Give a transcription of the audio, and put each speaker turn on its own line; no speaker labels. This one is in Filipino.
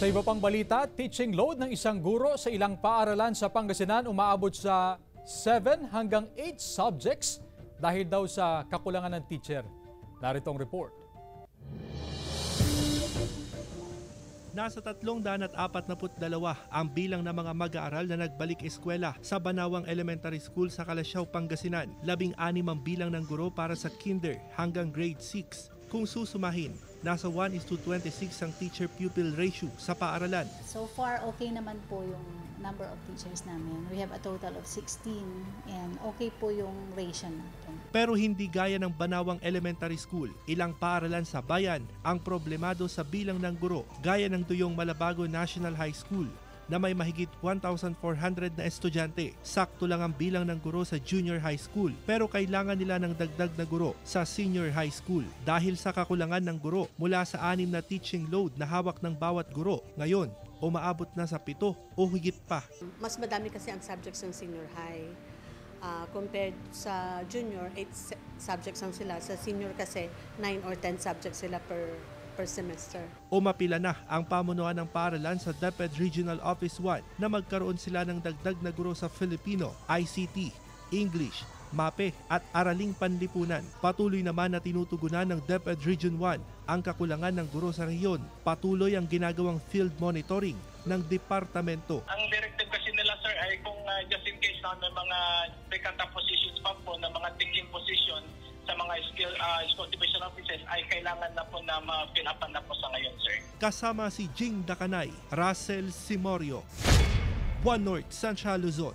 Sa iba pang balita, teaching load ng isang guro sa ilang paaralan sa Pangasinan umaabot sa 7 hanggang 8 subjects dahil daw sa kakulangan ng teacher. Narito ang report.
Nasa 342 ang bilang ng mga mag-aaral na nagbalik eskwela sa Banawang Elementary School sa Calasiao, Pangasinan. 16 ang bilang ng guro para sa kinder hanggang grade 6. Kung susumahin, nasa 1:26 ang teacher-pupil ratio sa paaralan.
So far, okay naman po yung number of teachers namin. We have a total of 16 and okay po yung ratio natin.
Pero hindi gaya ng Banawang Elementary School. Ilang paaralan sa bayan ang problemado sa bilang ng guro, gaya ng Duyong Malabago National High School na may mahigit 1,400 na estudyante. Sakto lang ang bilang ng guro sa junior high school, pero kailangan nila ng dagdag na guro sa senior high school. Dahil sa kakulangan ng guro mula sa 6 na teaching load na hawak ng bawat guro, ngayon umaabot na sa 7 o higit pa.
Mas madami kasi ang subjects ng senior high. Compared sa junior, 8 subjects lang sila. Sa senior kasi 9 or 10 subjects sila per semester.
Umapila na ang pamunuan ng paaralan sa DepEd Regional Office 1 na magkaroon sila ng dagdag na guro sa Filipino, ICT, English, MAPE at Araling Panlipunan. Patuloy naman na tinutugunan ng DepEd Region 1 ang kakulangan ng guro sa rehiyon. Patuloy ang ginagawang field monitoring ng departamento.
Ang directive kasi nila, sir, ay kung just in case na may mga vacant positions pa po na mga teaching position sa mga school division offices ay kailangan na po na ma-fill upan na po sa ngayon, sir.
Kasama si Jing Dakanay, Russell Simorio, One North, Sancha, Luzon.